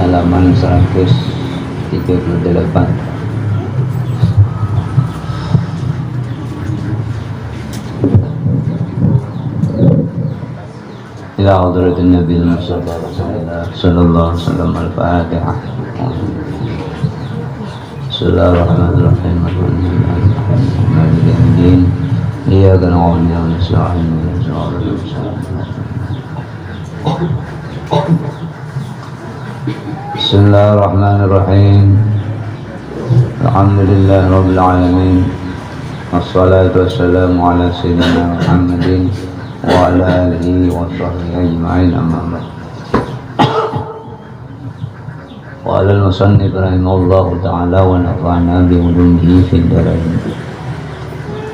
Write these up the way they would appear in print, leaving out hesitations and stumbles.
halaman 138. Ila hadratin Nabi Mustafa sallallahu alaihi wasallam al-Fatihah. Bismillahirrahmanirrahim. Alhamdulillah. Iyyaka na'budu wa nasta'in. Bismillahirrahmanirrahim. Alhamdulillah rabbil alamin. Wassalatu wassalamu ala sayyidina Muhammadin wa ala alihi wa sahbihi ajma'in, amma ba'd. Qala al-musannif rahimahullahu ta'ala wa nafa'ana bi ulumihi fid dharain.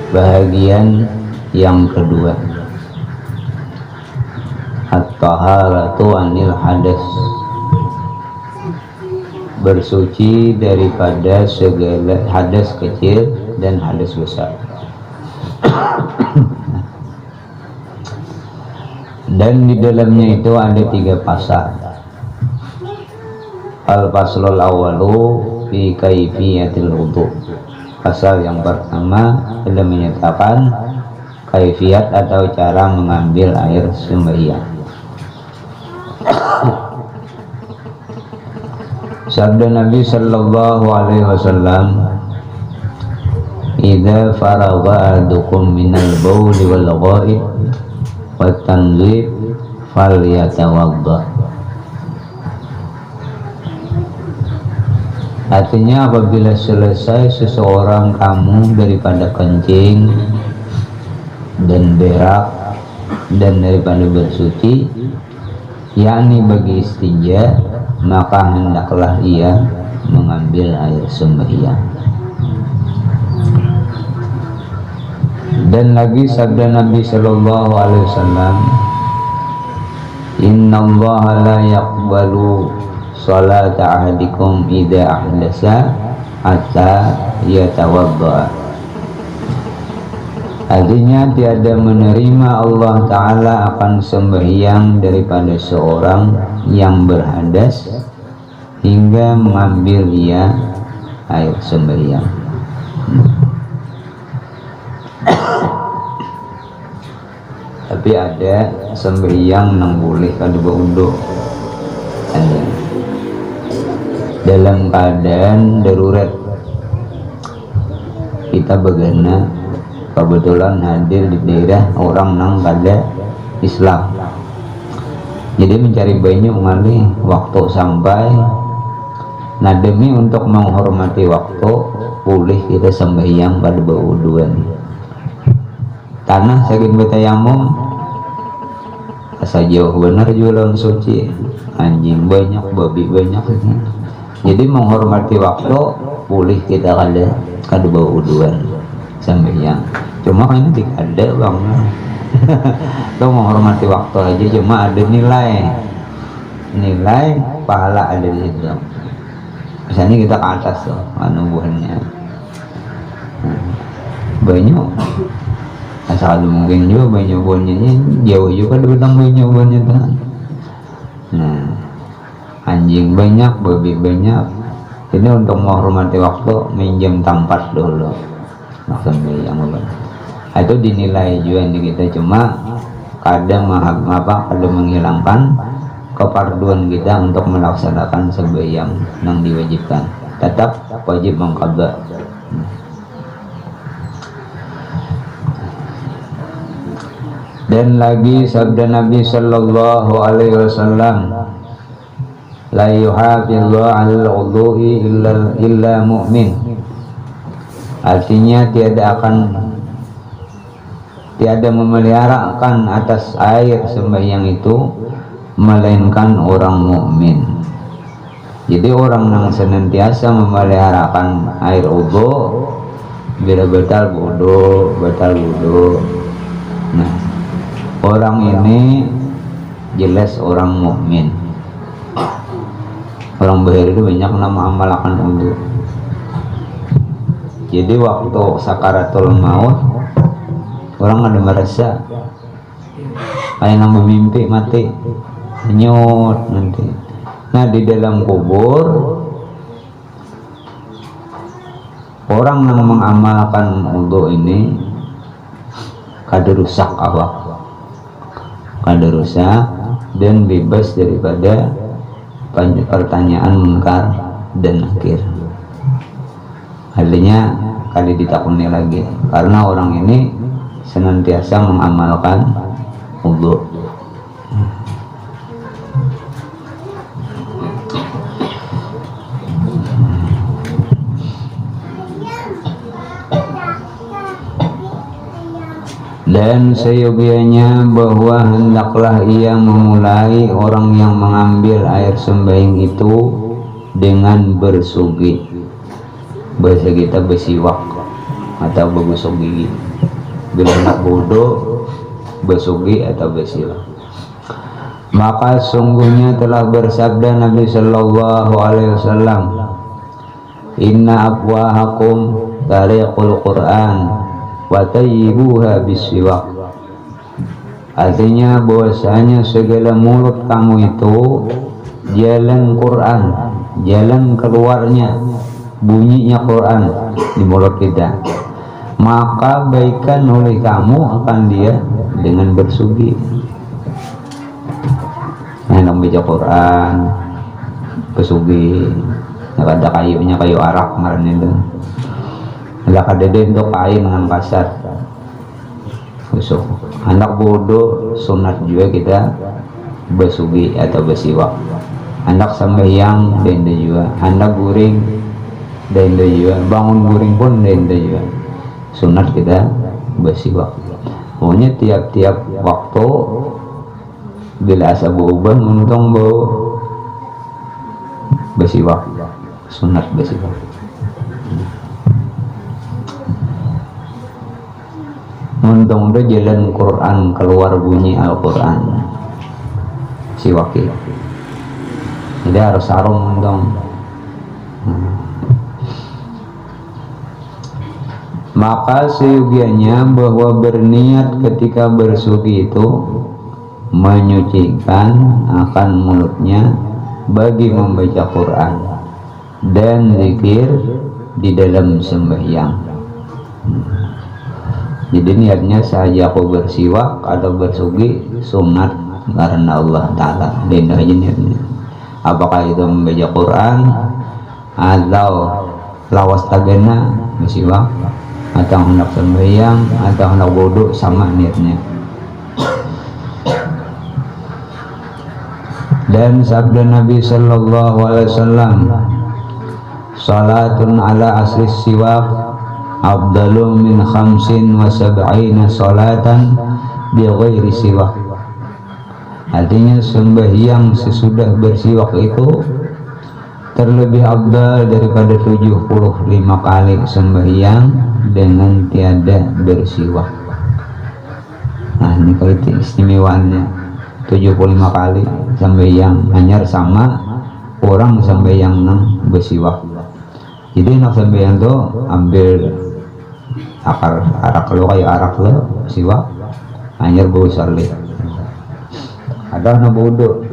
Bahagian yang kedua, at-taharatu anil hadas, bersuci daripada segala hadas kecil dan hadas besar. Dan di dalamnya itu ada 3 pasal. Al-faslul awwalu fi kaifiyatil wudu. Pasal yang pertama sudah menyatakan kaifiat atau cara mengambil air sembahyang. Sabda Nabi sallallahu alaihi wasallam, "Idza faragha ahadukum minal bauli wal ghaib wat tanzif falyatawadda." Artinya, apabila selesai seseorang kamu daripada kencing dan berak dan daripada bersuci, yakni bagi istinja, maka hendaklah ia mengambil air sembahyang. Dan lagi sabda Nabi sallallahu alaihi wasallam, "Innallaha la yaqbalu salata ahadikum idza ahdasa hatta yatawadda." Artinya, tiada menerima Allah Ta'ala akan sembahyang daripada seorang yang berhadas hingga mengambil ia air sembahyang. Tapi ada sembahyang nang boleh kadua unduk, ada dalam keadaan darurat. Kita begana kebetulan hadir di daerah orang nang kada Islam, jadi mencari banyak mengalih waktu sampai. Nah, demi untuk menghormati waktu, boleh kita sembahyang pada berwuduan. Tanah sakit betayamum asa jauh benar jualan suci, anjing banyak, babi banyak. Jadi menghormati waktu, boleh kita kada berwuduan sembahyang. Cuma kan tidak ada bang. Tuh menghormati waktu aja, cuma ada nilai pahala ada di situ. Misalnya kita ke atas tuh buahnya banyak, asal mungkin juga banyak buahnya, jauh juga datang banyak buahnya tuh. Nah, anjing banyak, babi banyak. Ini untuk menghormati waktu, minjem tempat dulu maksudnya yang itu dinilai juga di kita. Cuma kadang menghilangkan keparduan kita untuk melaksanakan sembahyang yang diwajibkan. Tetap wajib mengqadha. Dan lagi sabda Nabi sallallahu alaihi wasallam, "La yuhafidhu 'alal wudhu'i illa mu'min." Artinya, tiada memeliharakan atas air sembahyang itu melainkan orang mukmin. Jadi orang yang senantiasa memeliharakan air wudu, bila batal wudu. Nah, orang ini jelas orang mukmin. Orang bahir itu banyak nama amalkan wudu. Jadi waktu sakaratul maut, orang ada merasa kayak nambah mimpi mati, nyut nanti Nah, di dalam kubur orang yang mengamalkan wudu ini kada rusak apa, kada rusak dan bebas daripada pertanyaan munkar dan nakir. Artinya kada ditakuni lagi karena orang ini senantiasa mengamalkan wudu. Dan seyogianya bahwa hendaklah ia memulai orang yang mengambil air sembahyang itu dengan bersugi. Bahasa kita bersiwak atau bergosok gigi. Bila nak bodoh bersugi atau bersiwak. Maka sungguhnya telah bersabda Nabi Sallallahu Alaihi Wasallam, Inna afwahakum tariqul Quran wa tayyibuha bisiwak. Artinya bahwasanya segala mulut kamu itu jalan Quran, jalan keluarnya bunyinya Quran di mulut kita, maka baikan oleh kamu akan dia dengan bersugi. Nah, baca Quran bersugi, ada kayunya, kayu arak kemarin itu. Ada kadede untuk kain dengan kasar. Busuk. Anak bodoh sunat juga kita bersugi atau bersiwak. Anak sembahyang denda juga. Anak guring denda juga. Bangun guring pun denda juga. Sunat kita bersiwak. Pokoknya tiap-tiap waktu bila asa berubah untung bau bersiwak. Sunat bersiwak. Untung udah jalan Quran keluar bunyi Al-Quran siwaki. Jadi harus sarung untung. Maka seyogianya bahwa berniat ketika bersugi itu menyucikan akan mulutnya bagi membaca Quran dan zikir di dalam sembahyang. Jadi niatnya saja aku bersiwak atau bersugi sunat karena Allah Ta'ala. Beda aja niatnya. Apakah itu membaca Quran atau lawas tagana bersiwak atau hendak sembahyang atau hendak wudu, sama niatnya. Dan sabda Nabi Sallallahu Alaihi Wasallam, salatun ala asri siwak afdalu min 75 salatan bi ghairi siwak. Artinya sembahyang sesudah bersiwak itu terlebih abdal daripada 75 kali sembahyang dengan tiada bersiwak. Nah, ini kalau istimewaannya 75 kali sembahyang hanya sama orang sembahyang bersiwak. Jadi nak sembahyang tu ambil arak lo kayak arak lo siwak hanya bau salih. Ada nak bodoh.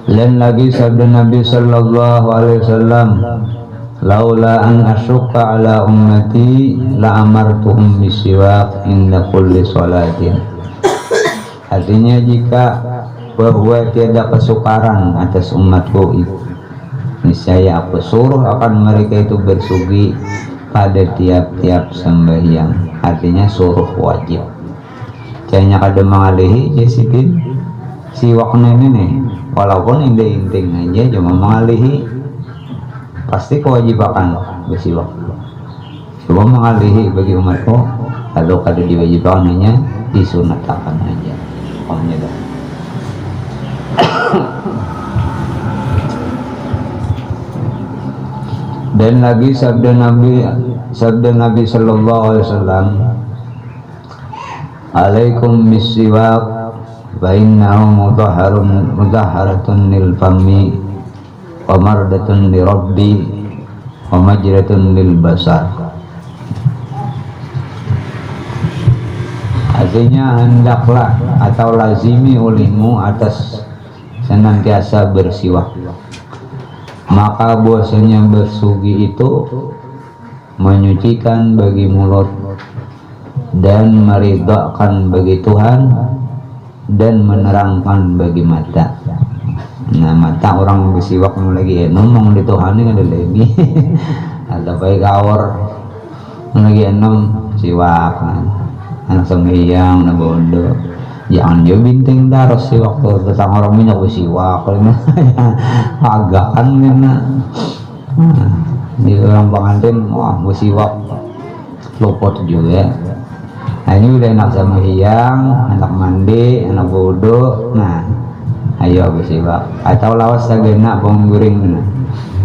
Dan lagi sabda Nabi Sallallahu Alaihi Wasallam, laula an asyqa ala ummati la amartuhum bisiwak inda kulli salatin. Artinya jika bahwa tiada kesukaran atas umatku itu, niscaya aku suruh akan mereka itu bersugi pada tiap-tiap sembahyang. Artinya suruh wajib. Jangan kada mengalihi jesitin siwaknya ini nih, walaupun inting aja cuma mengalihi, pasti kewajiban bersiwak. Cuma mengalihi bagi umatku, kalau kada diwajibkan hanya disunatkan aja. Pahamnya dah. Dan lagi sabda Nabi Sallallahu Alaihi Wasallam, alaikum bisiwak fa innahu mudahharatun lil fami wa mardatun li rabbi wa majratun lil basar. Artinya hendaklah atau lazimi olehmu atas senantiasa bersiwak. Maka bahwasanya bersugi itu menyucikan bagi mulut dan meridhakan bagi Tuhan dan menerangkan bagi mata. Nah, mata orang bersiwak lagi ngomong di Tuhan ini ada lagi ada baik kawor lagi siwak anak sembahyang na bondo jangan dia binting daros siwak tuh tentang orang minyak bersiwak agak kan di orang pengantin wah bersiwak luput juga. Nah ini udah enak sembahyang, anak mandi, anak bodo, nah ayo bersiwak atau lawas sagena bawang goreng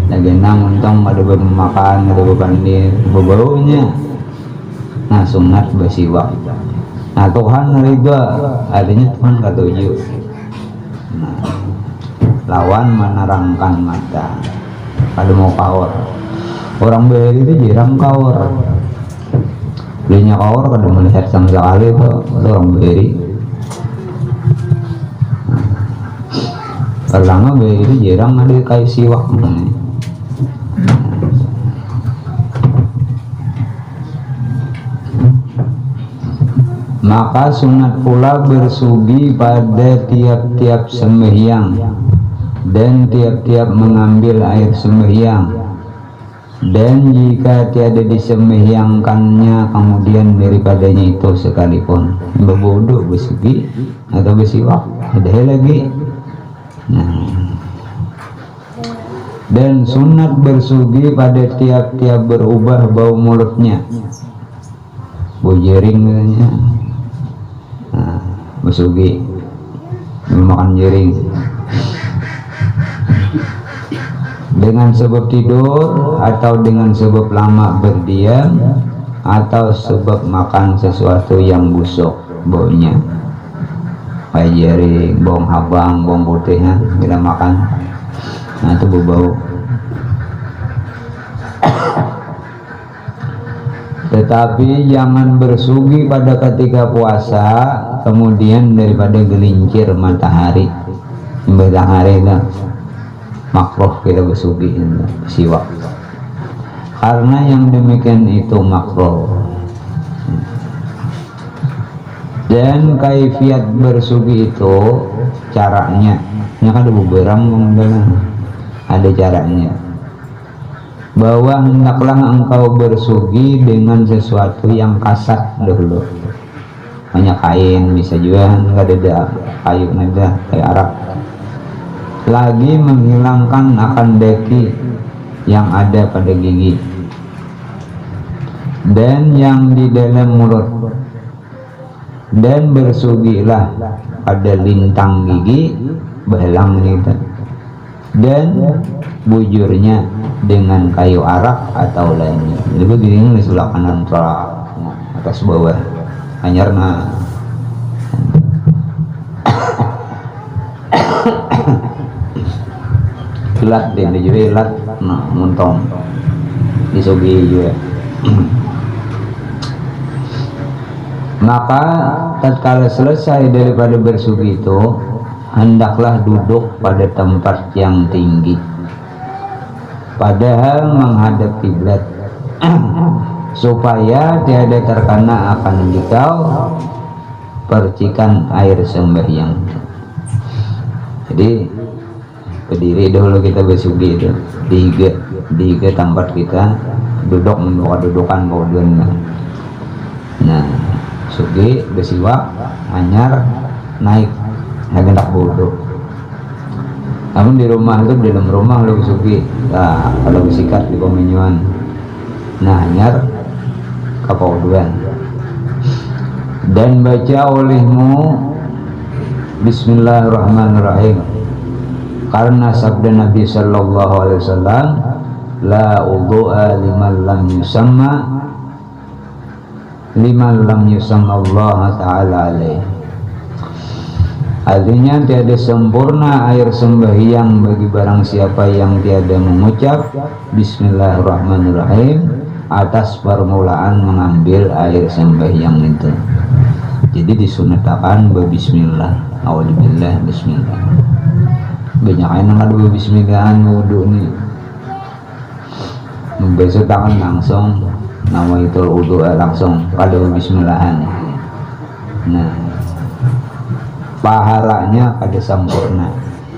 sagena untung ada beban makan ada beban di baunya. Nah sunat bersiwak. Nah Tuhan ridha artinya Tuhan katuju. Nah lawan menerangkan mata kalau mau kawor orang beri itu jarang kawor belinya kawor kada melihat sama sekali itu orang beri. Pertama beri itu jarang ada kayak siwak maka sunat pula bersugi pada tiap-tiap sembahyang dan tiap-tiap mengambil air sembahyang, dan jika tiada disembahyangkannya kemudian daripadanya itu sekalipun berbodoh bersugi atau bersiwak ada lagi. Nah, dan sunat bersugi pada tiap-tiap berubah bau mulutnya, bau jering katanya. Nah, bersugi makan jering dengan sebab tidur atau dengan sebab lama berdiam atau sebab makan sesuatu yang busuk baunya kayak jering, bawang habang, bawang putih bila makan, nah itu berbau. Tetapi jangan bersugi pada ketika puasa kemudian daripada gelincir matahari. Matahari itu makruh kita bersugi siwak, karena yang demikian itu makruh. Dan kaifiat bersugi itu caranya, ini kan ada beberapa ada caranya, bahwa hendaklah engkau bersugi dengan sesuatu yang kasat dulu, banyak kain bisa juga nggak ada kayu nada kayak Arab, lagi menghilangkan akan deki yang ada pada gigi dan yang di dalam mulut, dan bersugilah pada lintang gigi belang gitu, dan bujurnya dengan kayu arak atau lainnya. Jadi begini di sebelah kanan atas bawah hanyarna ilat dia juga ilat nah muntong disugi juga. Maka tatkala selesai daripada bersugi itu hendaklah duduk pada tempat yang tinggi padahal menghadap kiblat supaya tiada terkena akan dikau percikan air sembahyang. Jadi berdiri dulu kita bersugi itu tiga tempat kita duduk menurut dudukan kemudian. Nah sugi bersiwak anyar naik hendak bodoh. Namun di rumah itu di dalam rumah lu bersugi, nah kalau bersikat di pemenyuan, nah anyar kapauduan dan baca olehmu Bismillahirrahmanirrahim, karena sabda Nabi Sallallahu Alaihi Wasallam, la udhu'a liman lam yusamma Allah Ta'ala alaih. Artinya tiada sempurna air sembahyang bagi barang siapa yang tiada mengucap Bismillahirrahmanirrahim atas permulaan mengambil air sembahyang itu. Jadi Jadi disunatakan berbismillah, auzubillah, bismillah. Banyak yang ada berbismillahan wudu nih. Membasuh tangan langsung, nama itu wudu langsung pada berbismillahan. Nah, pahalanya kada sempurna.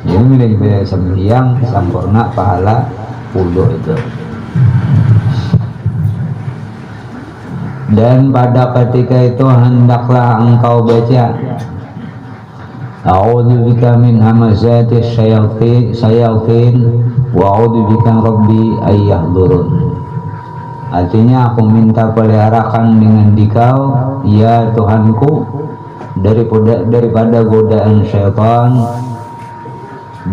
Jadi milih ibadah sembahyang sempurna pahala wudu itu. Dan pada ketika itu hendaklah engkau baca a'udzubika min hamazati syayatin wa a'udzubika rabbi ayyahdurun. Artinya aku minta peliharakan dengan dikau ya Tuhanku daripada godaan syaitan,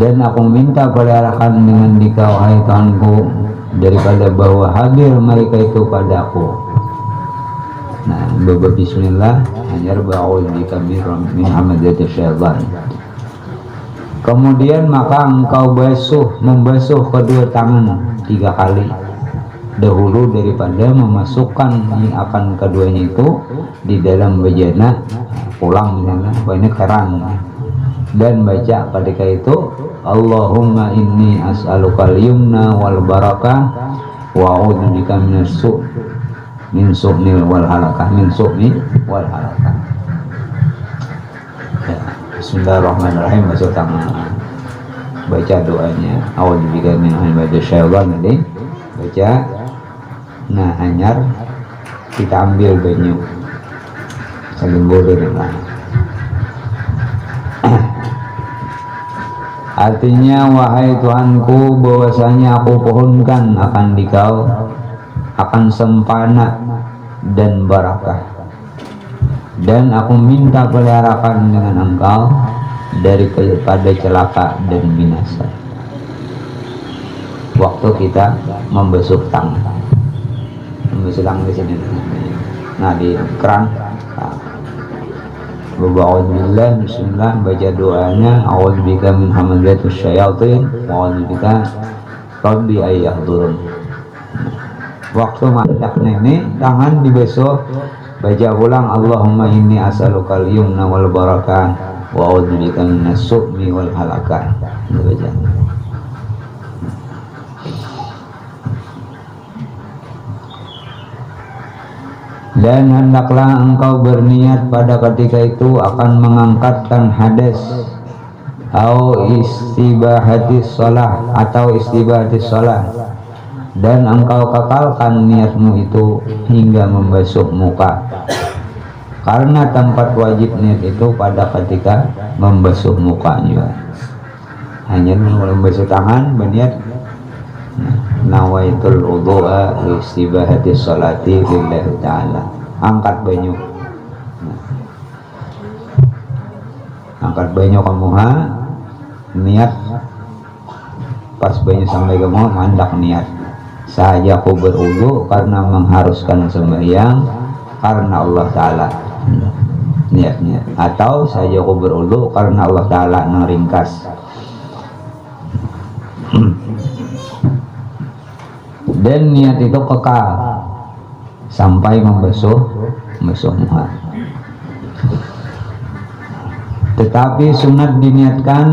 dan aku minta peliharakan dengan dikau hai Tuhanku daripada bahwa hadir mereka itu padaku. Nah, bismillah hanya ba'udzubika min hamazati syaitan. Kemudian maka engkau membasuh kedua tangan 3 kali dahulu daripada memasukkan akan keduanya itu di dalam bejana pulang misalnya banyak kerang, dan baca ketika itu Allahumma inni as'alukal yumna wal barakah wa a'udzubika min su'nil wal halakah ya, bismillahirrahmanirrahim. Masuk tangan, baca doanya a'udzubika min hamazati syaitan tadi baca. Nah, hanyar kita ambil banyu saling bodoh dengan artinya wahai Tuhanku bahwasanya aku pohonkan akan dikau akan sempana dan barakah, dan aku minta peliharakan dengan engkau daripada celaka dan binasa. Waktu kita membasuh tangan di sini, nah di keran, A'udzubillah, bismillah, baca doanya a'udzubika min hamazati syayatin wa a'udzubika rabbi ayyahdurun. Waktu masak ini tangan dibasuh, baca ulang Allahumma inni as'alukal yumna wal barakah wa a'udzubika minas su'mi wal halakah. Baca. Dan hendaklah engkau berniat pada ketika itu akan mengangkatkan hadas atau istibahatis shalah, dan engkau kekalkan niatmu itu hingga membasuh muka, karena tempat wajib niat itu pada ketika membasuh mukanya. Hanya membasuh tangan berniat nawaitul wudu'a li istibahati sholati lillahi ta'ala. Angkat banyu, kamu niat pas banyu sampai kamu mandak niat saja aku berwudu karena mengharuskan sembahyang karena Allah Ta'ala niatnya, atau saja aku berwudu karena Allah Ta'ala meringkas. Dan niat itu kekal sampai membasuh muka. Tetapi sunat diniatkan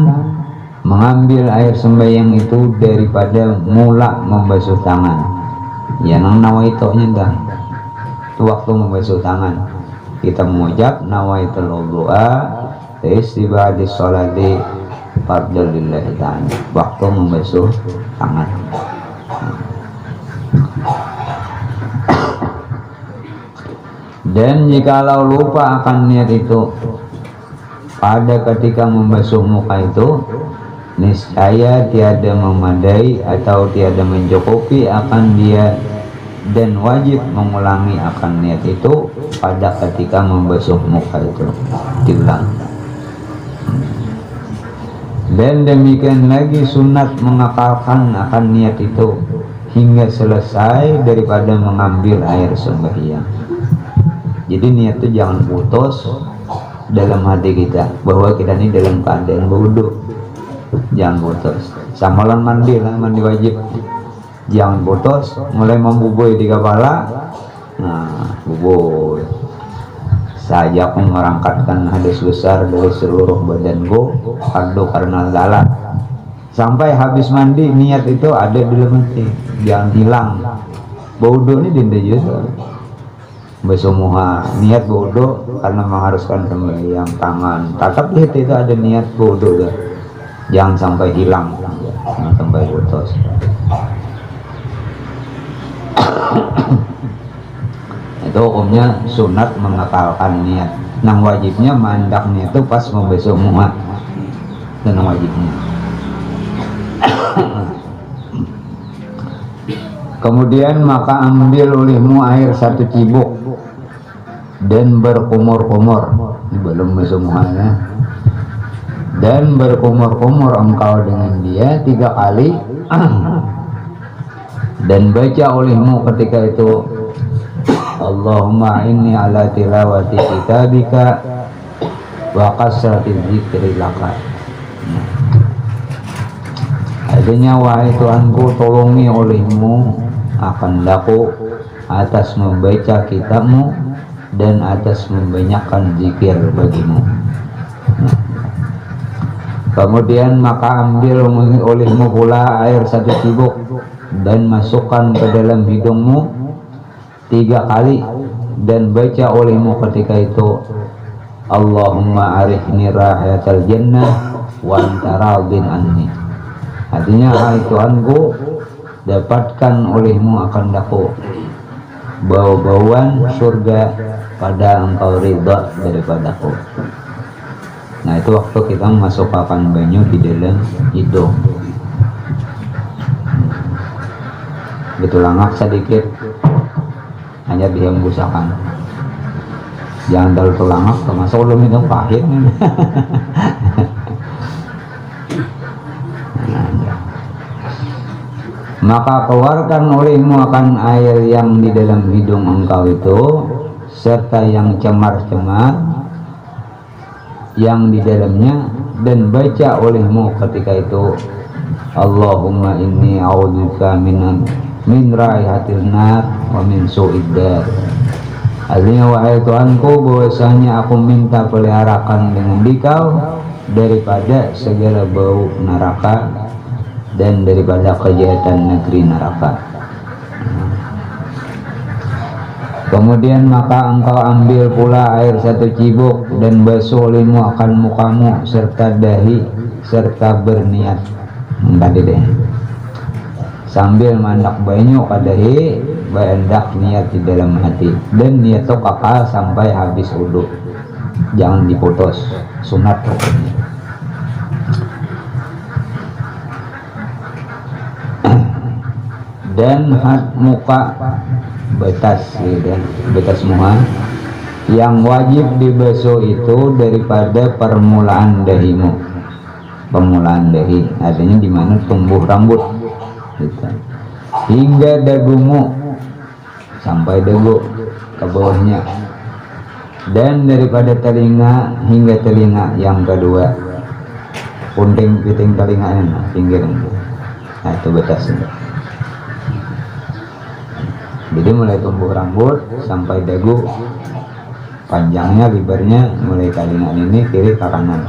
mengambil air sembahyang itu daripada mula membasuh tangan. Ya nang nawaitonya dah. Itu waktu membasuh tangan kita mengucap nawaitul wudu'a istibadis sholati fardhu lillahi ta'ala. Waktu membasuh tangan. Dan jikalau lupa akan niat itu pada ketika membasuh muka itu, niscaya tiada memadai atau tiada mencukupi akan dia, dan wajib mengulangi akan niat itu pada ketika membasuh muka itu diulang. Dan demikian lagi sunat mengakalkan akan niat itu hingga selesai daripada mengambil air sembahyang. Jadi niat itu jangan putus dalam hati kita bahwa kita ini dalam keadaan berwudu. Jangan putus. Samalan mandi wajib. Jangan putus. Mulai membubui di kepala. Nah, bubui. Saya aku merangkatkan hadis besar dari seluruh badanku fardu karena lalat. Sampai habis mandi niat itu ada di dalam hati, jangan hilang. Bodoh ini dinda juga. Bersumuha niat bodoh karena mengharuskan sembahyang tangan. Tetap di hati itu ada niat bodoh dah. Jangan sampai hilang, jangan sampai putus. Itu hukumnya sunat mengakalkan niat. Nang wajibnya mandaknya itu pas membasuh muha. Itu nang wajibnya. Kemudian maka ambil olehmu air 1 cibuk dan berkumur-kumur. Ini belum basuh muhanya. Dan berkumur-kumur engkau dengan dia 3 kali. Dan baca olehmu ketika itu Allahumma inni ala tilawati kitabika wa kasrati dzikri laka. Artinya, wahai Tuhanku, tolongi olehmu akan daku atas membaca kitabmu dan atas membanyakkan zikir bagimu. Kemudian maka ambil olehmu pula air 1 cibuk dan masukkan ke dalam hidungmu 3 kali dan baca olehmu ketika itu Allahumma arifni rahatal jannah wa anta radin anni. Artinya, hai Tuhanku, dapatkan olehmu akan daku bau-bauan surga pada engkau ridha daripadaku. Nah, itu waktu kita memasukkan banyu di dalam hidung. Betul langak sedikit, hanya dihembusakan. Jangan terlalu tulangak, termasuk belum minum pahit. Maka keluarkan olehmu akan air yang di dalam hidung engkau itu serta yang cemar-cemar yang di dalamnya, dan baca olehmu ketika itu Allahumma inni a'udzubika min raihatil nar wa min su'id dar. Artinya, wahai Tuhanku, bahwasanya aku minta peliharakan dengan dikau daripada segala bau neraka dan daripada kejahatan negeri neraka. Kemudian maka engkau ambil pula air 1 cibuk dan basuh olehmu akan mukamu serta dahi serta berniat tadi deh, sambil mandak banyu kadahi bandak niat di dalam hati, dan niat itu kakak sampai habis wudu, jangan diputus, sunat pokoknya. Dan muka betas gitu, betas muka yang wajib dibasuh itu daripada permulaan dahimu, permulaan dahi artinya di mana tumbuh rambut gitu, hingga dagumu sampai dagu ke bawahnya, dan daripada telinga hingga telinga yang kedua, punting piting telinganya pinggiran. Nah, itu betasnya. Jadi mulai tumbuh rambut sampai dagu, panjangnya lebarnya mulai telinga ini kiri ke kanan.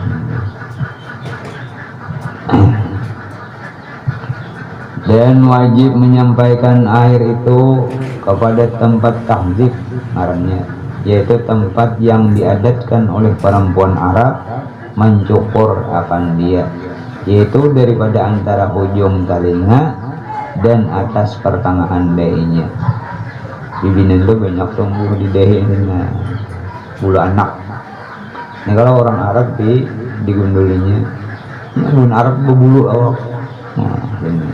Dan wajib menyampaikan air itu kepada tempat tahzib ngarannya, yaitu tempat yang diadatkan oleh perempuan Arab mencukur akan dia, yaitu daripada antara ujung telinga dan atas pertengahan dahinya. Bibina itu banyak tumbuh di dahi ini, bulu anak. Ini kalau orang Arab digundulinya, orang Arab berbulu awak. Nah, ini.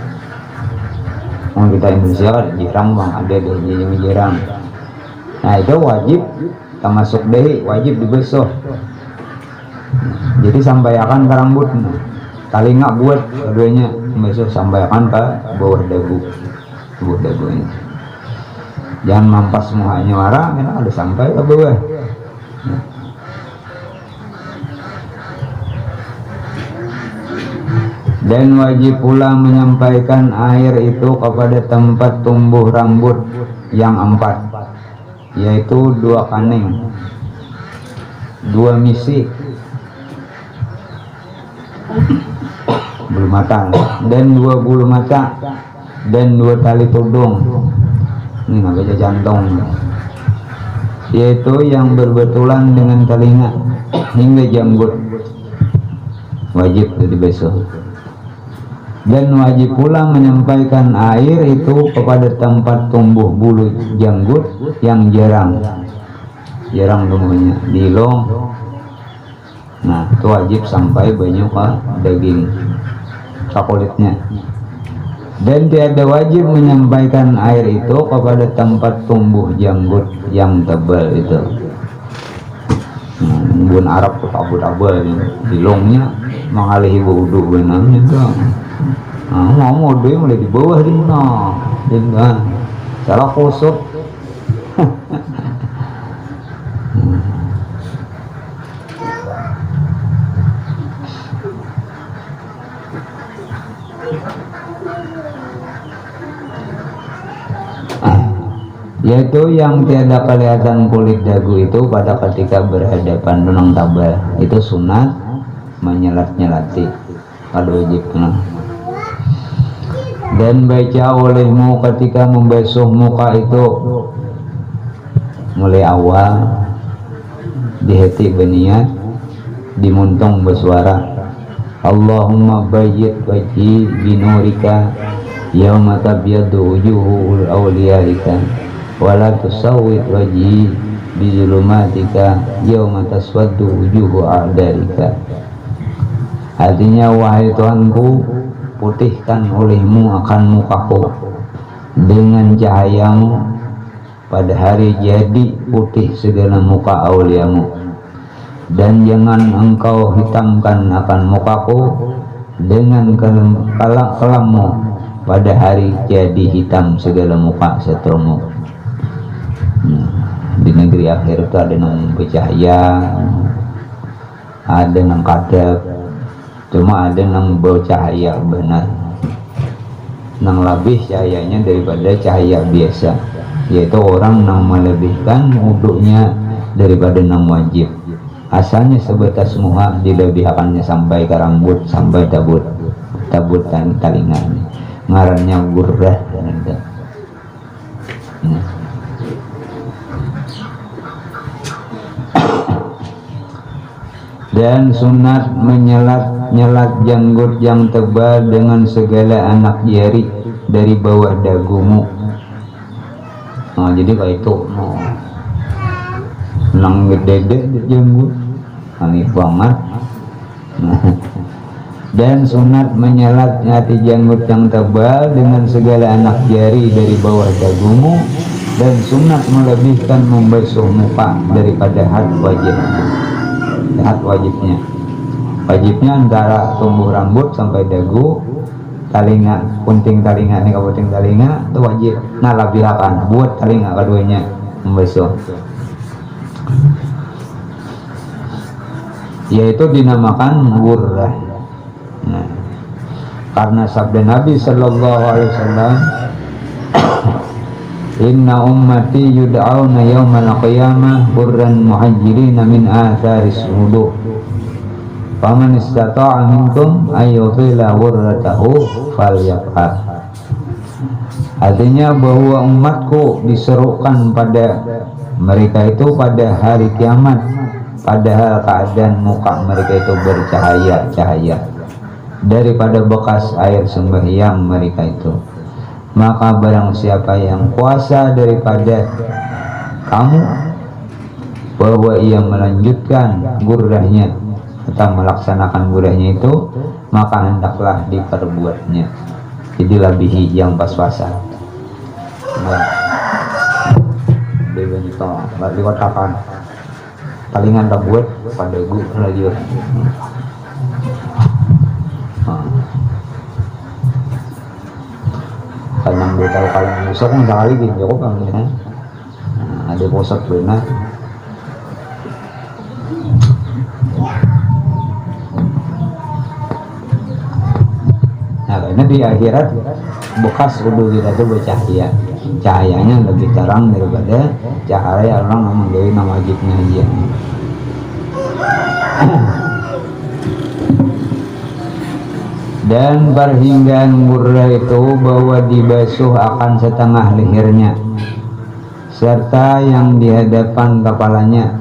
Orang kita Indonesia jarang bang, ada dahi yang jarang. Nah, itu wajib termasuk dahi, wajib dibasuh. Jadi sampaikan ke rambut, telinga buat keduanya basuh, sampaikan ke bawah dagu, bawah dagu ini. Jangan mampas muhanya marah, ya, ada sampai ke bawah. Dan wajib pula menyampaikan air itu kepada tempat tumbuh rambut yang 4, yaitu 2 kaning 2 misi bulu mata, dan 2 bulu mata, dan 2 tali tudung. Ini namanya jantung, yaitu yang berbetulan dengan telinga hingga janggut, wajib jadi besok. Dan wajib pula menyampaikan air itu kepada tempat tumbuh bulu janggut yang jarang tumbuhnya di long. Nah itu wajib sampai banyak daging kulitnya. Dan tiada wajib menyampaikan air itu kepada tempat tumbuh janggut yang tebal itu. Bun Arab tuh tabur-tabur di longnya mengalihi wudu benangnya tuh. Mau dia mulai di bawah dengan salah kusut. Yaitu yang tiada kelihatan kulit dagu itu pada ketika berhadapan dengan tabal, itu sunat menyelat-nyelati pada wajibnya. Dan baca olehmu ketika membasuh muka itu mulai awal diheti beniat dimuntung bersuara Allahumma bayyid wajhi binurika yauma tabyaddu wujuhul awliyaika wala tusawwid wajhi bizulumatika yauma taswaddu wujuhu a'darika. Artinya, wahai Tuhanku, putihkan olehmu akan mukaku dengan cahayamu pada hari jadi putih segala muka auliamu, dan jangan engkau hitamkan akan mukaku dengan kelammu pada hari jadi hitam segala muka seterumu. Di negeri akhir itu ada yang bercahaya, ada yang kadap, cuma ada yang bercahaya benar, yang lebih cahayanya daripada cahaya biasa, yaitu orang yang melebihkan wuduknya daripada yang wajib. Asalnya sebatas muha dilebihkannya sampai ke rambut, sampai tabut talinga, ngarannya gurrah. Dan sunat menyelat janggut yang tebal dengan segala anak jari dari bawah dagumu. Jadi kayak itu nang gede janggut aneh banget. Dan sunat menyelat hati janggut yang tebal dengan segala anak jari dari bawah dagumu, dan sunat melebihkan membasuh muka daripada had wajibnya antara tumbuh rambut sampai dagu, talinga, punting talinga nih, punting talinga itu wajib. Nah lebihakan buat talinga keduanya membasuh, yaitu dinamakan gurrah. Nah, karena sabda Nabi Sallallahu Alaihi Wasallam, Inna ummati yud'auna yawmal qiyamah burran muhajjirina min atharis wudu. Faman istata'a minkum ayyutila wurratahu falyaf'al. Artinya bahwa umatku diserukan pada mereka itu pada hari kiamat, padahal keadaan muka mereka itu bercahaya daripada bekas air sembahyang mereka itu. Maka barang siapa yang kuasa daripada kamu bahwa ia melanjutkan gurrahnya atau melaksanakan gurrahnya itu, maka hendaklah diperbuatnya. Jadi lebihi yang pas-pasan. Diwatakan palingan tak buat pada gu lagi. Kanyang dua tahu kalian musak nggak kali gini cukup kan ya. Ada posat benar. Nah karena di akhirat bekas wudhu kita itu bercahaya, cahayanya lebih terang daripada cahaya orang yang menggawi nama wajibnya aja. Dan perhinggaan murrah itu bahwa dibasuh akan setengah lehernya serta yang di hadapan kepalanya,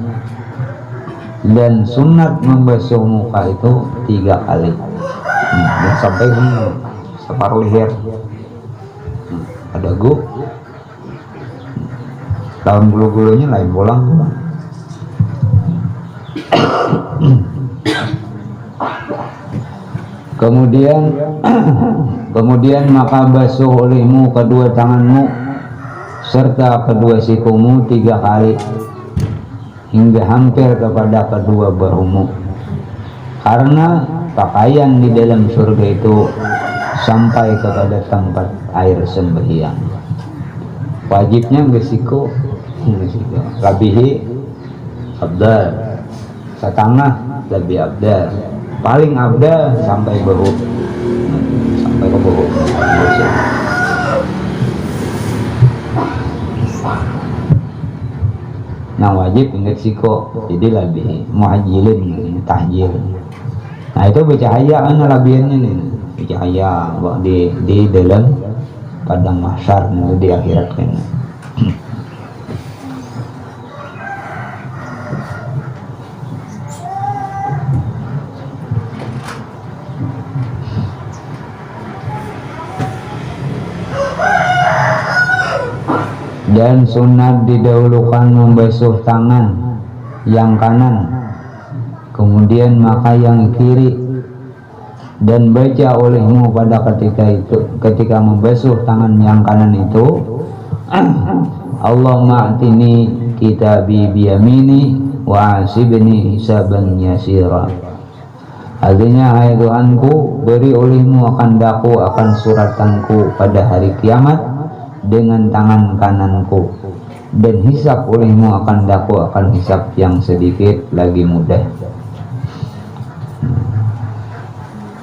dan sunat membasuh muka itu 3 kali. Sampai separuh leher. Ada gu daun bulu-bulunya lain bolang. Kemudian maka basuh olehmu kedua tanganmu serta kedua sikumu 3 kali hingga hampir kepada kedua bahumu, karena pakaian di dalam surga itu sampai kepada tempat air sembahyang. Wajibnya bersiku labihi abdal, setengah lebih abdal, paling abdal sampai bahu, sampai ke bahu. Yang wajib ingat siko, jadi lebih muajilin, tahjil. Nah itu bercahaya kan labiannya nih, bercahaya di dalam padang mahsyar di akhirat kan. Dan sunat didahulukan membasuh tangan yang kanan, kemudian maka yang kiri, dan baca olehmu pada ketika membasuh tangan yang kanan itu Allahumma atini kitabi biyamini wa asibni hisaban yasira. Artinya, hai Tuhanku, beri olehmu akan daku akan suratanku pada hari kiamat dengan tangan kananku, dan hisab olehmu akan daku akan hisab yang sedikit lagi mudah.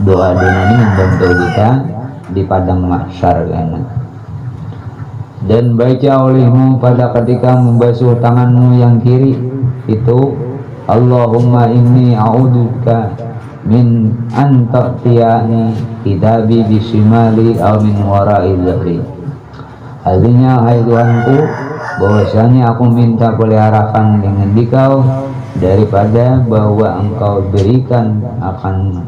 Doa ini membantu kita di padang mahsyar kan. Dan baca olehmu pada ketika membasuh tanganmu yang kiri itu Allahumma inni a'udzubika min anta'tiyani kitabi bisimali aw min wara'i dhahri. Artinya, hai Tuhanku, bahwasanya aku minta peliharakan dengan dikau daripada bahwa engkau berikan akan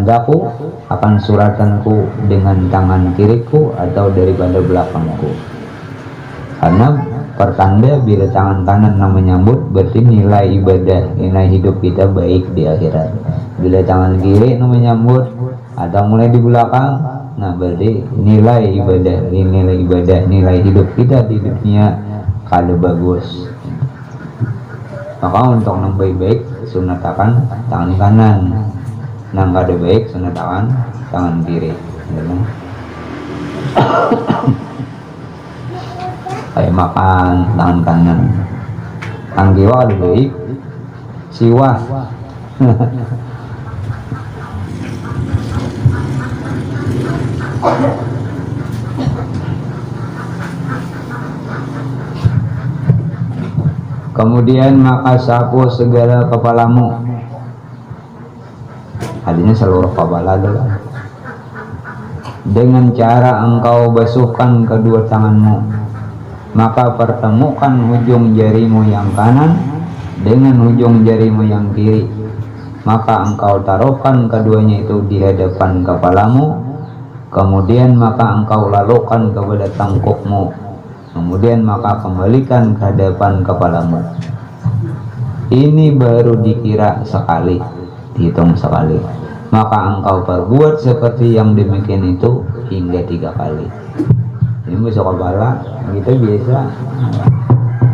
daku akan suratanku dengan tangan kiriku atau daripada belakangku. Karena pertanda bila tangan kanan menyambut berarti nilai ibadah, nilai hidup kita baik di akhirat. Bila tangan kiri menyambut atau mulai di belakang, nah berarti nilai ibadah, nilai hidup kita di dunia kalau bagus. Maka untuk yang baik-baik sunatakan tangan kanan, yang kada baik sunatakan tangan kiri. Kayak makan tangan kanan, tangan kiri lebih baik siwah. Kemudian maka sapu segala kepalamu, artinya seluruh kepala adalah dengan cara engkau basuhkan kedua tanganmu, maka pertemukan ujung jarimu yang kanan dengan ujung jarimu yang kiri, maka engkau taruhkan keduanya itu di hadapan kepalamu, kemudian maka engkau lalukan kepada tangkukmu, kemudian maka kembalikan ke hadapan kepalamu. Ini baru dikira sekali, dihitung sekali. Maka engkau perbuat seperti yang demikian itu hingga 3 kali. Ini besok kepala kita biasa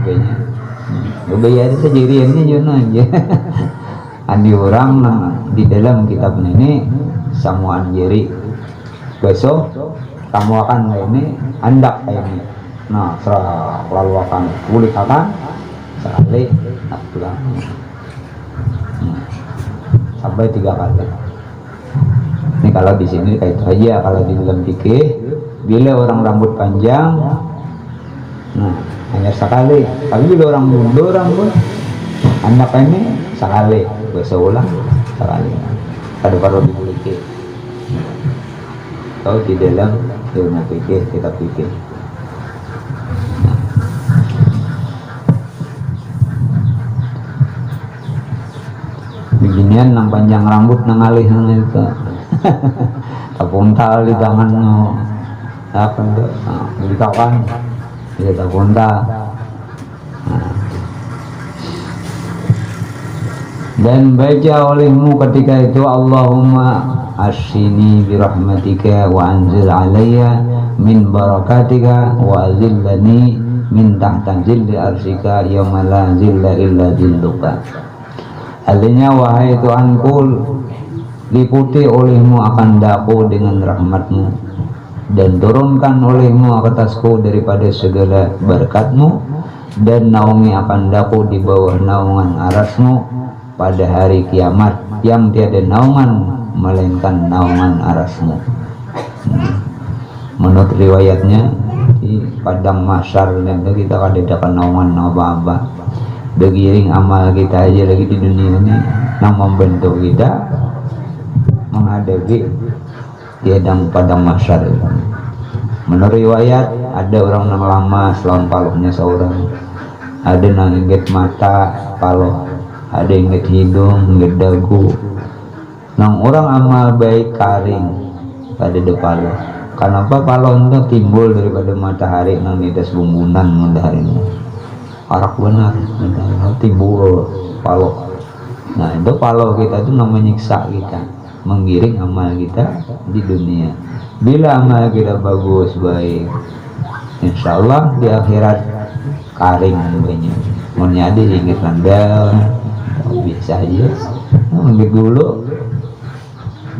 kayaknya bayar sejiriannya juga aja. Andi orang di dalam kitab ini samuan jari besok kamu akan ini andak kayak ini. Nah, lalu akan kulit akan sekali pulang sampai 3 kali. Ini kalau di sini kayak itu aja. Kalau di dalam fikih, bila orang rambut panjang, nah hanya sekali. Tapi bila orang mundur rambut, anak ini sekali. biasa ulang sekali ada perlu dimiliki atau di dalam ilmu fikih kita fikih. Beginian nang panjang rambut nang alih nang itu tapuntal di tangan apa itu di kawan dia tapuntal. Dan baca olehmu ketika itu Allahumma asyini birahmatika wa anzil alayya min barakatika wa azillani min tahta zilli arsika yawma la zilla illa zilluka. Artinya wahai Tuhanku, liputi olehmu akan daku dengan rahmatmu dan turunkan olehmu atasku daripada segala berkatmu dan naungi akan daku di bawah naungan arasmu pada hari kiamat yang tiada naungan melainkan naungan arasmu. Menurut riwayatnya di padang mahsyar nanti kita kadang naungan apa-apa. Begiring amal kita aja lagi di dunia ini yang membentuk kita menghadapi di padang mahsyar. Menurut riwayat ada orang yang lama selawan palohnya seorang, ada yang inget mata paloh, ada yang inget hidung, inget dagu. Nang orang amal baik karing pada paloh. Kenapa paloh itu timbul daripada matahari nang di atas bumbunan matahari? Arak benar, timbul paloh. Nah itu paloh kita itu namanya menyiksa kita, menggiring amal kita di dunia. Bila amal kita bagus baik, insya Allah di akhirat karing banyak. Mau nyadi ingat landal, biasa aja. Ambil dulu,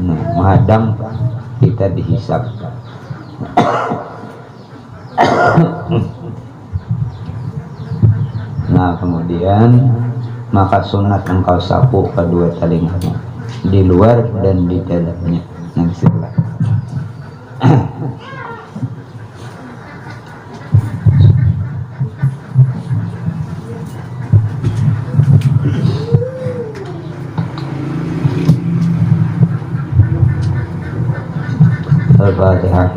nah menghadang kita dihisap. Nah kemudian maka sunat engkau sapu kedua telingamu di luar dan di dalamnya. Nah bismillah. Al-Fatihah.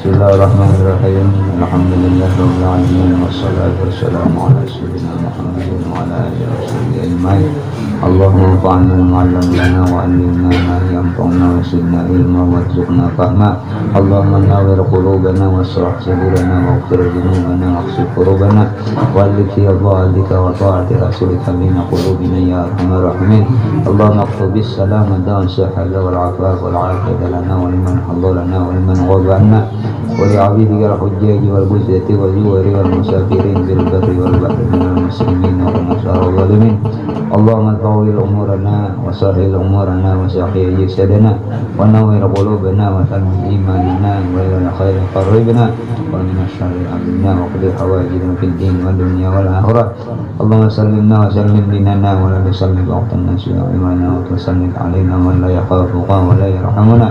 Bismillahirrahmanirrahim. Alhamdulillahirabbil alamin wassalatu wassalamu ala sayyidina Muhammadin wa ala alihi washabbihi ajmain. Allahumma anfa'na bima 'allamtana wa 'allimna ma yanfa'una wa zidna ilma warzuqna fahma. Allahumma nawwir qulubana washrah sadrana waghfir dhunubana waghfir qurubana wa'alif fi dha'atika wa ta'ati rasulika bina qulubina ya arhamar rahimin. Allahumma qtubis salamata wa sihhata wal 'afaf wal 'afiyata lana wa liman hadarana wa liman ghadana ولعبيدك الحجاج والبزة والزوار والمسافرين بالبر والبحر من المسلمين والنصارى الظالمين. اللهم طول أمورنا وسهل أمورنا وسقي جسدنا ونور قلوبنا وثبت إيماننا وإلى الخير قربنا ومن الشر أمنا وقضي حوائجنا في الدين والدنيا والآخرة. اللهم سلمنا وسلم ديننا ولا تسلم وقت الناس إيمانا وتسلم علينا من لا يخافك ولا يرحمنا.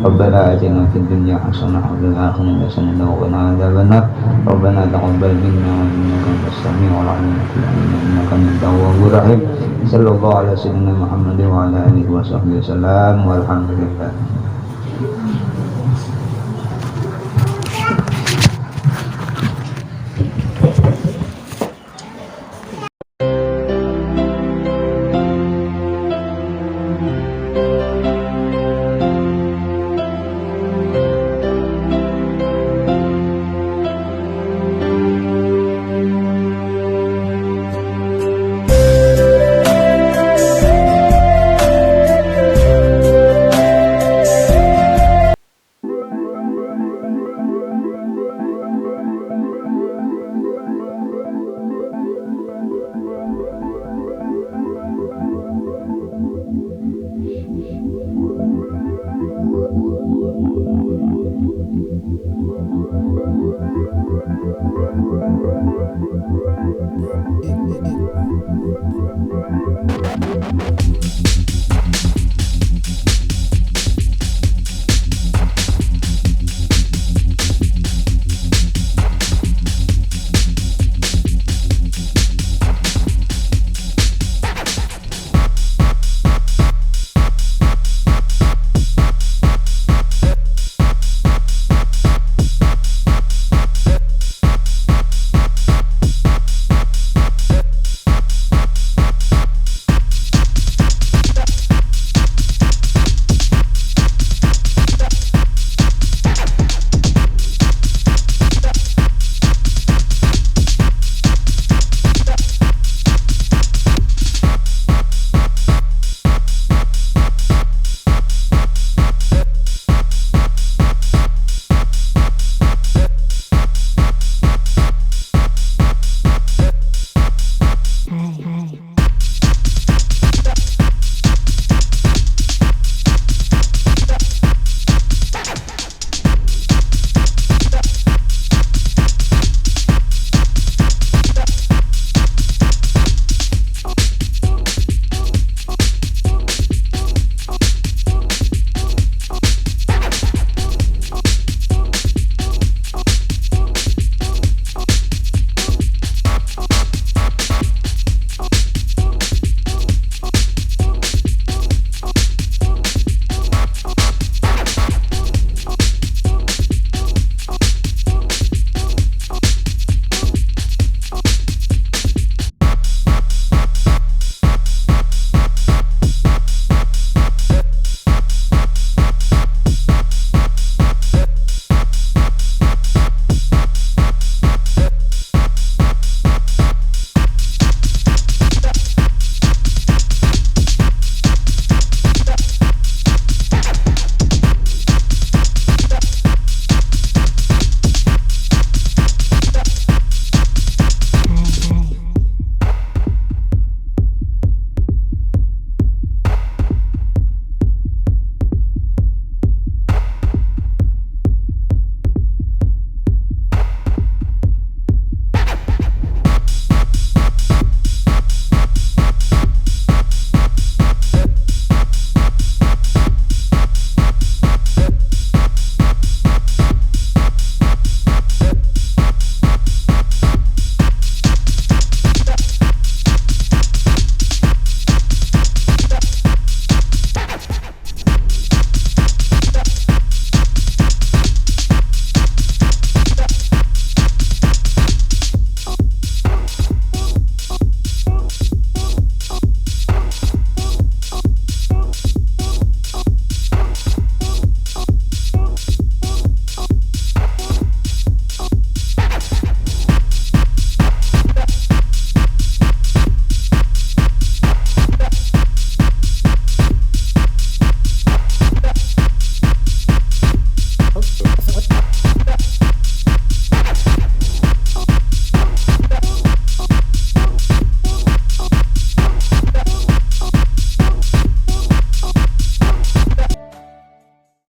ربنا آتنا في الدنيا حسنة وفي الآخرة حسنة وقنا عذاب النار. ربنا تقبل منا إنك أنت السميع العليم إنك أنت التواب الرحيم. صلى الله على سيدنا محمد وعلى آله وصحبه وسلم والحمد لله.